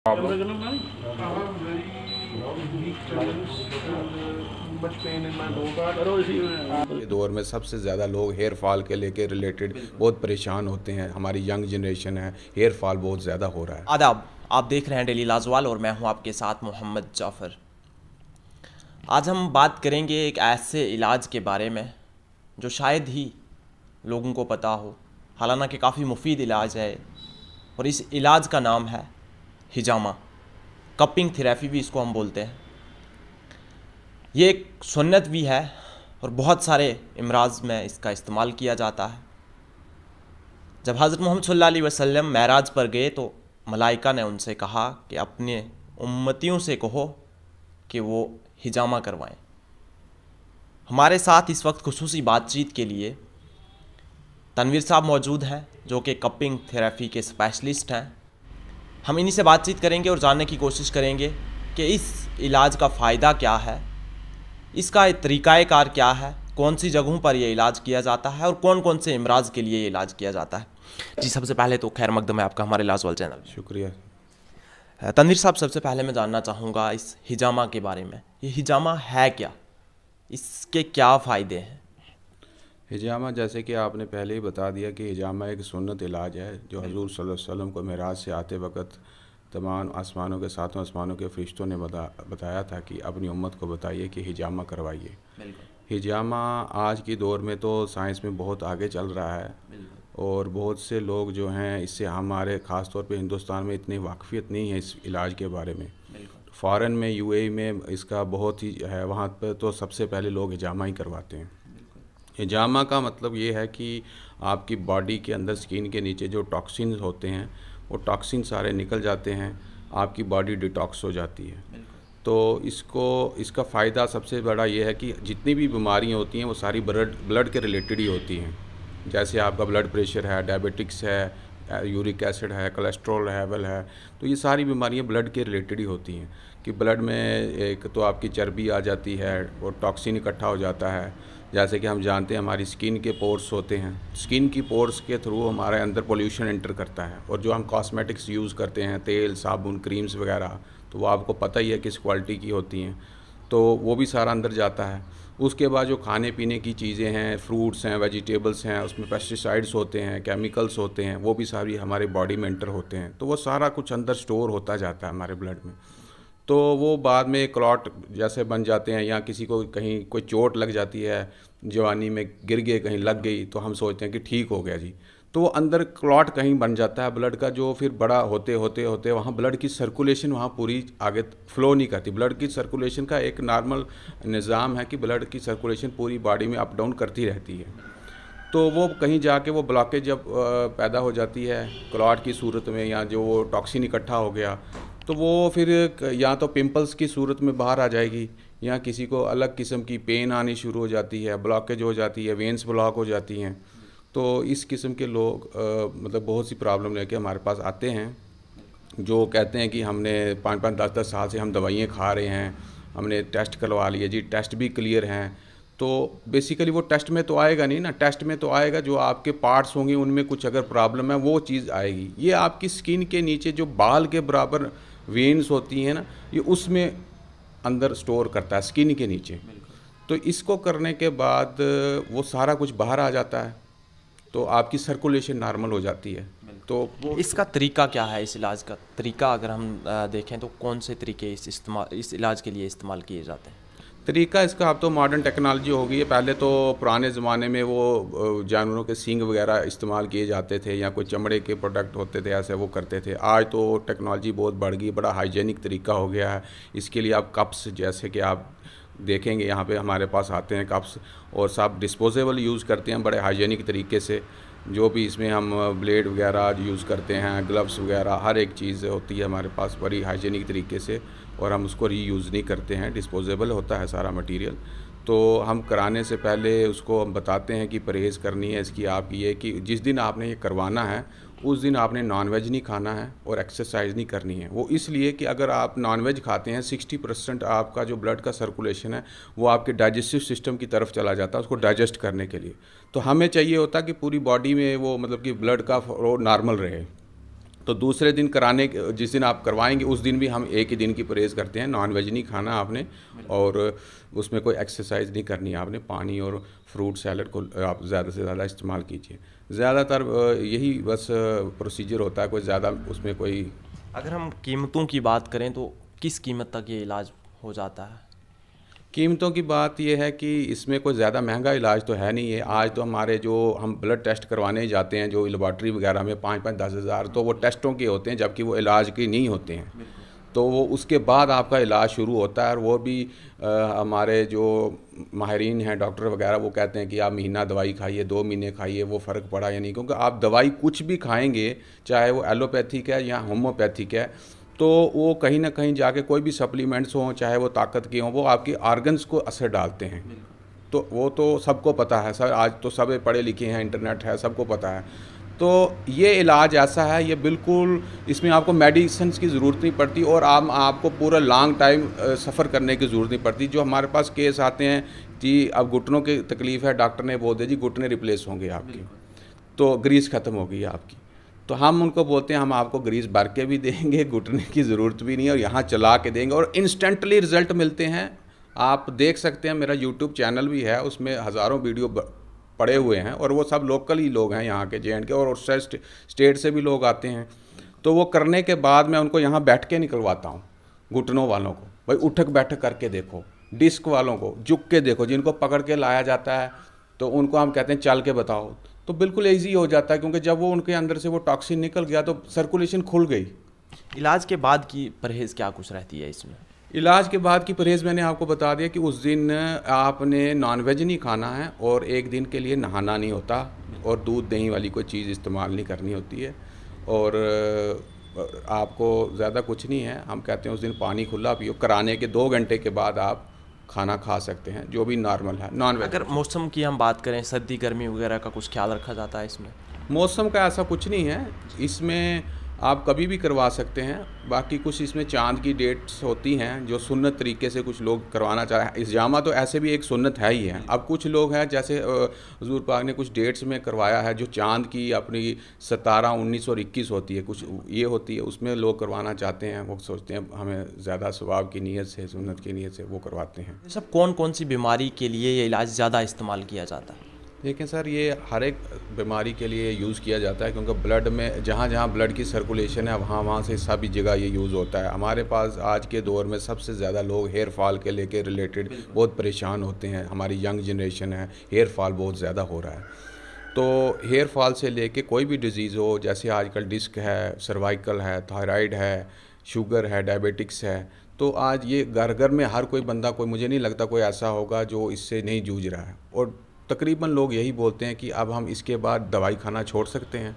problem? के दौर में सबसे ज़्यादा लोग हेयर फॉल के लेके रिलेटेड बहुत परेशान होते हैं। हमारी यंग जनरेशन है, हेयर फॉल बहुत ज़्यादा हो रहा है। आदाब, आप देख रहे हैं डेली लाजवाल और मैं हूं आपके साथ मोहम्मद जाफ़र। आज हम बात करेंगे एक ऐसे इलाज के बारे में जो शायद ही लोगों को पता हो, हालांकि काफ़ी मुफीद इलाज है। और इस इलाज का नाम है हिजामा, कपिंग थेरेपी भी इसको हम बोलते हैं। ये एक सुन्नत भी है और बहुत सारे इमराज में इसका इस्तेमाल किया जाता है। जब हज़रत मोहम्मद सल्लल्लाहु अलैहि वसल्लम मेराज पर गए तो मलाइका ने उनसे कहा कि अपने उम्मतियों से कहो कि वो हिजामा करवाएं। हमारे साथ इस वक्त खुसूसी बातचीत के लिए तनवीर साहब मौजूद हैं जो कि कपिंग थेरेपी के स्पेशलिस्ट हैं। हम इन्हीं से बातचीत करेंगे और जानने की कोशिश करेंगे कि इस इलाज का फ़ायदा क्या है, इसका तरीक़ाकार क्या है, कौन सी जगहों पर यह इलाज किया जाता है और कौन कौन से इमराज के लिए ये इलाज किया जाता है। जी, सबसे पहले तो खैर मकदम है आपका हमारे लाजवाल चैनल। शुक्रिया। तनवीर साहब, सबसे पहले मैं जानना चाहूँगा इस हिजामा के बारे में। ये हिजामा है क्या, इसके क्या फ़ायदे हैं? हिजामा, जैसे कि आपने पहले ही बता दिया कि हिजामा एक सुन्नत इलाज है जो हजूर सल्लल्लाहु अलैहि वसल्लम को मेराज से आते वक्त तमाम आसमानों के सातों आसमानों के फरिश्तों ने बताया था कि अपनी उम्मत को बताइए कि हिजामा करवाइए। हिजामा आज की दौर में तो साइंस में बहुत आगे चल रहा है और बहुत से लोग जो हैं इससे, हमारे ख़ास तौर पे हिंदुस्तान में इतनी वाकफ़ियत नहीं है इस इलाज के बारे में। फ़ॉरेन में, यूएई में इसका बहुत ही है, वहाँ पर तो सबसे पहले लोग हिजामा ही करवाते हैं। हिजामा का मतलब ये है कि आपकी बॉडी के अंदर स्किन के नीचे जो टॉक्सिन्स होते हैं वो टॉक्सिन सारे निकल जाते हैं, आपकी बॉडी डिटॉक्स हो जाती है। तो इसका फ़ायदा सबसे बड़ा ये है कि जितनी भी बीमारियाँ होती हैं वो सारी ब्लड के रिलेटेड ही होती हैं। जैसे आपका ब्लड प्रेशर है, डायबिटिक्स है, यूरिक एसिड है, कोलेस्ट्रॉल लेवल है, तो ये सारी बीमारियाँ ब्लड के रिलेटेड ही होती हैं कि ब्लड में एक तो आपकी चर्बी आ जाती है और टॉक्सिन इकट्ठा हो जाता है। जैसे कि हम जानते हैं हमारी स्किन के पोर्स होते हैं, स्किन की पोर्स के थ्रू हमारे अंदर पोल्यूशन एंटर करता है और जो हम कॉस्मेटिक्स यूज़ करते हैं, तेल, साबुन, क्रीम्स वगैरह, तो वो आपको पता ही है किस क्वालिटी की होती हैं, तो वो भी सारा अंदर जाता है। उसके बाद जो खाने पीने की चीज़ें हैं, फ्रूट्स हैं, वेजिटेबल्स हैं, उसमें पेस्टिसाइड्स होते हैं, केमिकल्स होते हैं, वो भी सारी हमारे बॉडी में एंटर होते हैं, तो वो सारा कुछ अंदर स्टोर होता जाता है हमारे ब्लड में। तो वो बाद में क्लॉट जैसे बन जाते हैं, या किसी को कहीं कोई चोट लग जाती है, जवानी में गिर गए, कहीं लग गई, तो हम सोचते हैं कि ठीक हो गया जी, तो वो अंदर क्लॉट कहीं बन जाता है ब्लड का, जो फिर बड़ा होते होते होते वहाँ ब्लड की सर्कुलेशन वहाँ पूरी आगे फ्लो नहीं करती। ब्लड की सर्कुलेशन का एक नॉर्मल निज़ाम है कि ब्लड की सर्कुलेशन पूरी बॉडी में अप डाउन करती रहती है, तो वो कहीं जाके वो ब्लॉकेज जब पैदा हो जाती है क्लॉट की सूरत में, या जो वो टॉक्सिन इकट्ठा हो गया, तो वो फिर या तो पिंपल्स की सूरत में बाहर आ जाएगी, या किसी को अलग किस्म की पेन आनी शुरू हो जाती है, ब्लॉकेज हो जाती है, वेंस ब्लॉक हो जाती हैं। तो इस किस्म के लोग मतलब बहुत सी प्रॉब्लम लेके हमारे पास आते हैं, जो कहते हैं कि हमने 5-5, 10-10 साल से हम दवाइयाँ खा रहे हैं, हमने टेस्ट करवा लिए जी, टेस्ट भी क्लियर हैं। तो बेसिकली वो टेस्ट में तो आएगा नहीं ना, टेस्ट में तो आएगा जो आपके पार्ट्स होंगे उनमें कुछ अगर प्रॉब्लम है वो चीज़ आएगी। ये आपकी स्किन के नीचे जो बाल के बराबर वेन्स होती हैं ना, ये उसमें अंदर स्टोर करता है स्किन के नीचे। तो इसको करने के बाद वो सारा कुछ बाहर आ जाता है, तो आपकी सर्कुलेशन नॉर्मल हो जाती है। तो वो इसका तरीका क्या है, इस इलाज का तरीका अगर हम देखें तो कौन से तरीके इस इलाज के लिए इस्तेमाल किए जाते हैं? तरीका इसका, अब तो मॉडर्न टेक्नोलॉजी हो गई है। पहले तो पुराने ज़माने में वो जानवरों के सींग वगैरह इस्तेमाल किए जाते थे, या कोई चमड़े के प्रोडक्ट होते थे, ऐसे वो करते थे। आज तो टेक्नोलॉजी बहुत बढ़ गई, बड़ा हाइजेनिक तरीका हो गया है। इसके लिए आप कप्स, जैसे कि आप देखेंगे यहाँ पे हमारे पास आते हैं कप्स, और सब डिस्पोजेबल यूज़ करते हैं बड़े हाइजेनिक तरीके से। जो भी इसमें हम ब्लेड वगैरह यूज़ करते हैं, ग्लव्स वगैरह, हर एक चीज़ होती है हमारे पास बड़ी हाइजेनिक तरीके से, और हम उसको रीयूज़ नहीं करते हैं, डिस्पोजेबल होता है सारा मटेरियल। तो हम कराने से पहले उसको हम बताते हैं कि परहेज़ करनी है इसकी, आप ये कि जिस दिन आपने ये करवाना है उस दिन आपने नॉनवेज नहीं खाना है और एक्सरसाइज नहीं करनी है। वो इसलिए कि अगर आप नॉनवेज खाते हैं 60% आपका जो ब्लड का सर्कुलेशन है वो आपके डाइजेस्टिव सिस्टम की तरफ चला जाता है उसको डाइजेस्ट करने के लिए। तो हमें चाहिए होता कि पूरी बॉडी में वो मतलब कि ब्लड का फ्लो नॉर्मल रहे। तो दूसरे दिन कराने जिस दिन आप करवाएंगे उस दिन भी हम एक ही दिन की परहेज़ करते हैं। नॉन वेज नहीं खाना आपने, और उसमें कोई एक्सरसाइज नहीं करनी है आपने। पानी और फ्रूट सैलड को आप ज़्यादा से ज़्यादा इस्तेमाल कीजिए। ज़्यादातर यही बस प्रोसीजर होता है, कोई ज़्यादा उसमें कोई। अगर हम कीमतों की बात करें तो किस कीमत तक ये इलाज हो जाता है? कीमतों की बात यह है कि इसमें कोई ज़्यादा महंगा इलाज तो है नहीं है। आज तो हमारे जो हम ब्लड टेस्ट करवाने ही जाते हैं जो लेबॉर्ट्री वगैरह में 5-5 10 हज़ार, तो वो टेस्टों के होते हैं, जबकि वो इलाज के नहीं होते हैं। तो वो उसके बाद आपका इलाज शुरू होता है, और वो भी हमारे जो माहिरीन हैं डॉक्टर वगैरह वो कहते हैं कि आप महीना दवाई खाइए, 2 महीने खाइए, वो फ़र्क पड़ा या नहीं। क्योंकि आप दवाई कुछ भी खाएंगे, चाहे वो एलोपैथिक है या होम्योपैथिक है, तो वो कहीं ना कहीं जाके कोई भी सप्लीमेंट्स हों, चाहे वो ताकत के हों, वो आपकी आर्गन्स को असर डालते हैं। तो वो तो सबको पता है सर, आज तो सब पढ़े लिखे हैं, इंटरनेट है, सबको पता है। तो ये इलाज ऐसा है, ये बिल्कुल इसमें आपको मेडिसिन की ज़रूरत नहीं पड़ती, और आपको पूरा लॉन्ग टाइम सफ़र करने की ज़रूरत नहीं पड़ती। जो हमारे पास केस आते हैं जी, अब घुटनों की तकलीफ़ है, डॉक्टर ने बोल दिया जी घुटने रिप्लेस होंगे आपकी, तो ग्रीस ख़त्म हो गई है आपकी। तो हम उनको बोलते हैं हम आपको ग्रीस भर के भी देंगे, घुटने की ज़रूरत भी नहीं है, और यहाँ चला के देंगे, और इंस्टेंटली रिज़ल्ट मिलते हैं। आप देख सकते हैं, मेरा यूट्यूब चैनल भी है, उसमें हज़ारों वीडियो पड़े हुए हैं, और वो सब लोकल ही लोग हैं यहाँ के, JNK, और उस स्टेट से भी लोग आते हैं। तो वो करने के बाद मैं उनको यहाँ बैठ के निकलवाता हूँ। घुटनों वालों को भाई उठक बैठक करके देखो, डिस्क वालों को झुक के देखो, जिनको पकड़ के लाया जाता है तो उनको हम कहते हैं चल के बताओ, तो बिल्कुल ईजी हो जाता है, क्योंकि जब वो उनके अंदर से वो टॉक्सिन निकल गया तो सर्कुलेशन खुल गई। इलाज के बाद की परहेज़ क्या कुछ रहती है इसमें? इलाज के बाद की परहेज़ मैंने आपको बता दिया कि उस दिन आपने नॉनवेज नहीं खाना है, और एक दिन के लिए नहाना नहीं होता, और दूध दही वाली कोई चीज़ इस्तेमाल नहीं करनी होती है, और आपको ज़्यादा कुछ नहीं है। हम कहते हैं उस दिन पानी खुला पियो, कराने के 2 घंटे के बाद आप खाना खा सकते हैं, जो भी नॉर्मल है नॉन वेज। अगर मौसम की हम बात करें, सर्दी गर्मी वगैरह का कुछ ख्याल रखा जाता है इसमें? मौसम का ऐसा कुछ नहीं है, इसमें आप कभी भी करवा सकते हैं। बाकी कुछ इसमें चांद की डेट्स होती हैं जो सुन्नत तरीके से कुछ लोग करवाना चाह रहे हैं। इजामा तो ऐसे भी एक सुन्नत है ही है। अब कुछ लोग हैं जैसे हुजूर पाक ने कुछ डेट्स में करवाया है जो चांद की अपनी 17, 19 और 21 होती है, कुछ ये होती है, उसमें लोग करवाना चाहते हैं। वो सोचते हैं हमें ज़्यादा सवाब की नीयत से, सुन्नत की नीयत से वो करवाते हैं। सब कौन कौन सी बीमारी के लिए ये इलाज ज़्यादा इस्तेमाल किया जाता है? देखें सर, ये हर एक बीमारी के लिए यूज़ किया जाता है, क्योंकि ब्लड में जहाँ जहाँ ब्लड की सर्कुलेशन है वहाँ से सभी जगह ये यूज़ होता है। हमारे पास आज के दौर में सबसे ज़्यादा लोग हेयर फॉल के लेके रिलेटेड बहुत परेशान होते हैं। हमारी यंग जनरेशन है, हेयर फॉल बहुत ज़्यादा हो रहा है। तो हेयर फॉल से लेके कोई भी डिज़ीज़ हो, जैसे आजकल डिस्क है, सर्वाइकल है, थायराइड है, शुगर है, डायबिटिक्स है, तो आज ये घर घर में हर कोई बंदा, कोई मुझे नहीं लगता कोई ऐसा होगा जो इससे नहीं जूझ रहा है। और तकरीबन लोग यही बोलते हैं कि अब हम इसके बाद दवाई खाना छोड़ सकते हैं,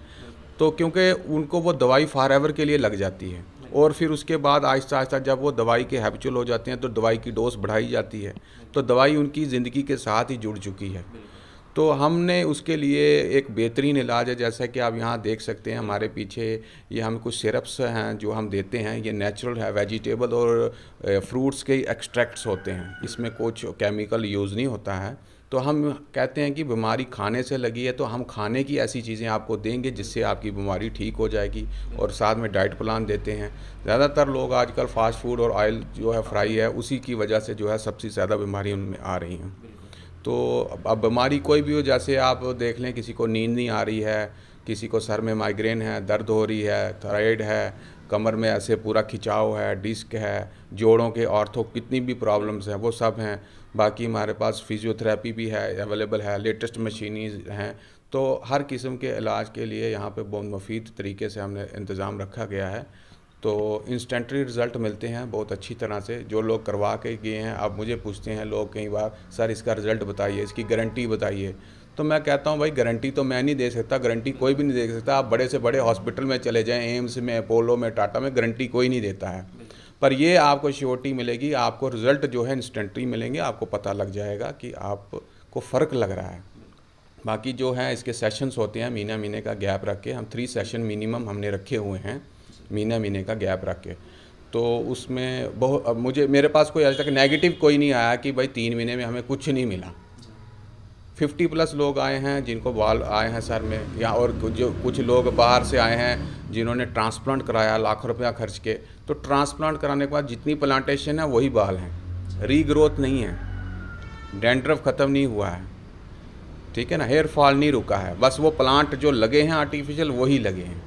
तो क्योंकि उनको वो दवाई फॉर एवर के लिए लग जाती है, और फिर उसके बाद आहिस्ता आहिस्ता जब वो दवाई के हैबिचुअल हो जाते हैं तो दवाई की डोज बढ़ाई जाती है, तो दवाई उनकी ज़िंदगी के साथ ही जुड़ चुकी है। तो हमने उसके लिए एक बेहतरीन इलाज है, जैसा कि आप यहाँ देख सकते हैं हमारे पीछे, ये हम कुछ सिरप्स हैं जो हम देते हैं। ये नेचुरल है, वेजिटेबल और फ्रूट्स के एक्सट्रैक्ट्स होते हैं, इसमें कुछ केमिकल यूज़ नहीं होता है। तो हम कहते हैं कि बीमारी खाने से लगी है, तो हम खाने की ऐसी चीज़ें आपको देंगे जिससे आपकी बीमारी ठीक हो जाएगी, और साथ में डाइट प्लान देते हैं। ज़्यादातर लोग आजकल फास्ट फूड और ऑयल जो है फ्राई है, उसी की वजह से जो है सबसे ज़्यादा बीमारी उनमें आ रही हैं। तो अब बीमारी कोई भी हो, जैसे आप देख लें किसी को नींद नहीं आ रही है, किसी को सर में माइग्रेन है, दर्द हो रही है, थायराइड है, कमर में ऐसे पूरा खिंचाव है, डिस्क है, जोड़ों के ऑर्थो कितनी भी प्रॉब्लम्स हैं वो सब हैं। बाकी हमारे पास फिजियोथेरेपी भी है, अवेलेबल है, लेटेस्ट मशीनीज हैं। तो हर किस्म के इलाज के लिए यहाँ पे बहुत मुफीद तरीके से हमने इंतज़ाम रखा गया है। तो इंस्टेंटली रिज़ल्ट मिलते हैं बहुत अच्छी तरह से। जो लोग करवा के गए हैं, अब मुझे पूछते हैं लोग कई बार, सर इसका रिज़ल्ट बताइए, इसकी गारंटी बताइए। तो मैं कहता हूँ भाई गारंटी तो मैं नहीं दे सकता, गारंटी कोई भी नहीं दे सकता। आप बड़े से बड़े हॉस्पिटल में चले जाएं, एम्स में, अपोलो में, टाटा में, गारंटी कोई नहीं देता है। पर ये आपको श्योरिटी मिलेगी, आपको रिज़ल्ट जो है इंस्टेंटली मिलेंगे, आपको पता लग जाएगा कि आपको फ़र्क लग रहा है। बाकी जो है इसके सेशंस होते हैं, महीने का गैप रख के, हम 3 सेशन मिनिमम हमने रखे हुए हैं, महीने का गैप रख के। तो उसमें मेरे पास कोई आज तक नेगेटिव कोई नहीं आया कि भाई 3 महीने में हमें कुछ नहीं मिला। 50+ लोग आए हैं जिनको बाल आए हैं सर में, या और जो कुछ लोग बाहर से आए हैं जिन्होंने ट्रांसप्लांट कराया लाखों रुपया खर्च के। तो ट्रांसप्लांट कराने के बाद जितनी प्लांटेशन है वही बाल हैं, रीग्रोथ नहीं है, डैंड्रफ ख़त्म नहीं हुआ है, ठीक है ना, हेयर फॉल नहीं रुका है, बस वो प्लांट जो लगे हैं आर्टिफिशियल वही लगे हैं।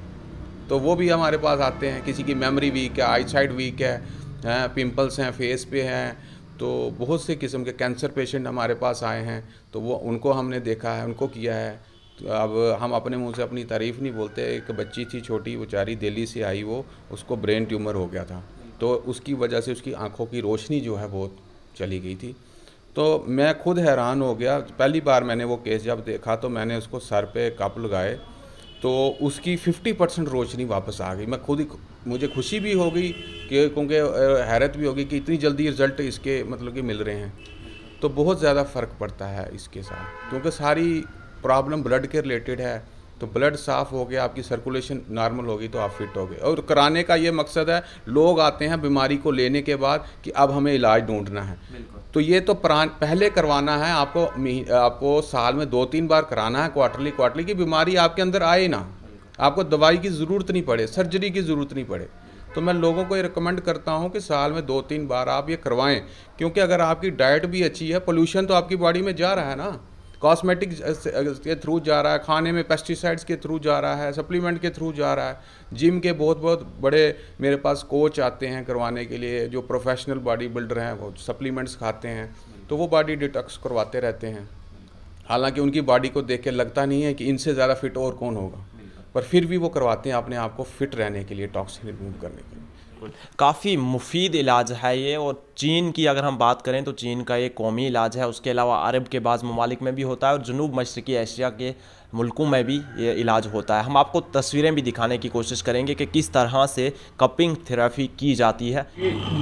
तो वो भी हमारे पास आते हैं, किसी की मेमोरी वीक है, आईसाइट वीक है, पिंपल्स हैं फेस पे हैं, तो बहुत से किस्म के कैंसर पेशेंट हमारे पास आए हैं। तो वो उनको हमने देखा है, उनको किया है। तो अब हम अपने मुंह से अपनी तारीफ़ नहीं बोलते। एक बच्ची थी छोटी बेचारी, दिल्ली से आई, वो उसको ब्रेन ट्यूमर हो गया था, तो उसकी वजह से उसकी आँखों की रोशनी जो है बहुत चली गई थी। तो मैं खुद हैरान हो गया, पहली बार मैंने वो केस जब देखा तो मैंने उसको सर पे कप लगाए तो उसकी 50% रोशनी वापस आ गई। मैं खुद ही, मुझे खुशी भी हो गई कि, क्योंकि हैरत भी होगी कि इतनी जल्दी रिज़ल्ट इसके मतलब कि मिल रहे हैं। तो बहुत ज़्यादा फ़र्क पड़ता है इसके साथ, क्योंकि सारी प्रॉब्लम ब्लड के रिलेटेड है। तो ब्लड साफ़ हो गया, आपकी सर्कुलेशन नॉर्मल होगी तो आप फिट हो गए। और कराने का ये मकसद है, लोग आते हैं बीमारी को लेने के बाद कि अब हमें इलाज ढूंढना है। तो ये तो पहले करवाना है आपको साल में 2-3 बार कराना है, क्वार्टरली की बीमारी आपके अंदर आए ना, आपको दवाई की ज़रूरत नहीं पड़े, सर्जरी की ज़रूरत नहीं पड़े। तो मैं लोगों को ये रिकमेंड करता हूँ कि साल में 2-3 बार आप ये करवाएं, क्योंकि अगर आपकी डाइट भी अच्छी है, पोल्यूशन तो आपकी बॉडी में जा रहा है ना, कॉस्मेटिक के थ्रू जा रहा है, खाने में पेस्टिसाइड्स के थ्रू जा रहा है, सप्लीमेंट के थ्रू जा रहा है। जिम के बहुत बड़े मेरे पास कोच आते हैं करवाने के लिए, जो प्रोफेशनल बॉडी बिल्डर हैं, वो सप्लीमेंट्स खाते हैं, तो वो बॉडी डिटॉक्स करवाते रहते हैं। हालांकि उनकी बॉडी को देख के लगता नहीं है कि इनसे ज़्यादा फिट और कौन होगा, पर फिर भी वो करवाते हैं अपने आप को फिट रहने के लिए, टॉक्सिन रिमूव करने के लिए। काफ़ी मुफीद इलाज है ये। और चीन की अगर हम बात करें तो चीन का ये कौमी इलाज है, उसके अलावा अरब के बाज़ ममालिक में भी होता है और जनूब मशरक़ी एशिया के मुल्कों में भी ये इलाज होता है। हम आपको तस्वीरें भी दिखाने की कोशिश करेंगे कि किस तरह से कपिंग थेरेपी की जाती है।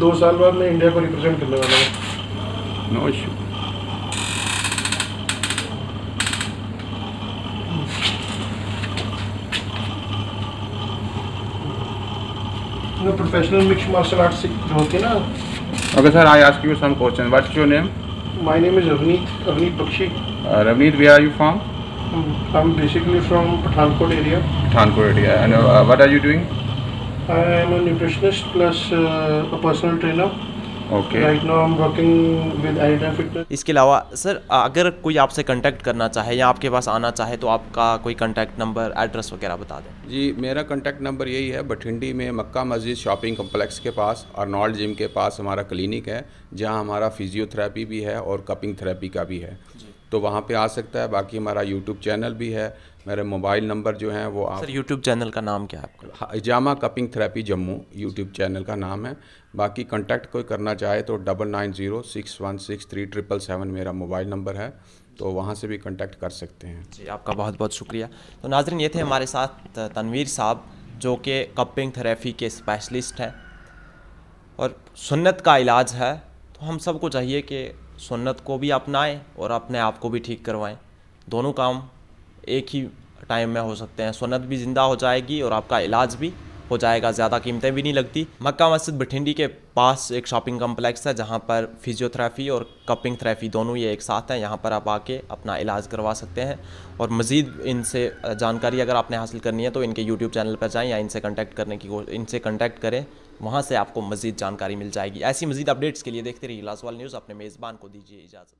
2 साल बाद मैं इंडिया को रिप्रेजेंट करने वाला हूँ। No issue. Professional mix martial arts जो होती है ना। Okay sir, I ask you some questions. What's your name? My name is Ravneet Bakshi. Ravneet, where are you from? I'm basically from Pathankot area. Pathankot area. And what are you doing? I am a nutritionist plus a personal trainer. Okay. Right now I'm working with Anytime Fitness. इसके अलावा sir अगर कोई आपसे contact करना चाहे या आपके पास आना चाहे तो आपका कोई कांटेक्ट नंबर, एड्रेस वगैरह बता दें। जी, मेरा कांटेक्ट नंबर यही है, बठिंडी में मक्का मस्जिद शॉपिंग कम्प्लेक्स के पास अर्नोल्ड जिम के पास हमारा क्लिनिक है, जहां हमारा फिजियोथेरेपी भी है और कपिंग थेरेपी का भी है, तो वहां पे आ सकता है। बाकी हमारा यूट्यूब चैनल भी है, मेरे मोबाइल नंबर जो हैं वो आप। सर यूट्यूब चैनल का नाम क्या है आपका? हिजामा cupping therapy Jammu YouTube channel का नाम है। बाकी कांटेक्ट कोई करना चाहे तो 9906163777 मेरा मोबाइल नंबर है, तो वहाँ से भी कांटेक्ट कर सकते हैं। जी, आपका बहुत बहुत शुक्रिया। तो नाज़रीन, ये थे हमारे साथ तनवीर साहब, जो कि कपिंग थेरेपी के स्पेशलिस्ट हैं और सुन्नत का इलाज है। तो हम सबको चाहिए कि सुन्नत को भी अपनाएं और अपने आप को भी ठीक करवाएं। दोनों काम एक ही टाइम में हो सकते हैं, सुन्नत भी ज़िंदा हो जाएगी और आपका इलाज भी हो जाएगा, ज़्यादा कीमतें भी नहीं लगती। मक्का मस्जिद बठिंडी के पास एक शॉपिंग कम्प्लेक्स है, जहाँ पर फिजियोथेरेपी और कपिंग थेरेपी दोनों ये एक साथ हैं। यहाँ पर आप आके अपना इलाज करवा सकते हैं। और मज़ीद इनसे जानकारी अगर आपने हासिल करनी है तो इनके यूट्यूब चैनल पर जाएँ या इनसे कॉन्टैक्ट करें, वहाँ से आपको मज़ीद जानकारी मिल जाएगी। ऐसी मज़ीद अपडेट्स के लिए देखते रहिए लाजवाल न्यूज़। अपने मेज़बान को दीजिए इजाज़त।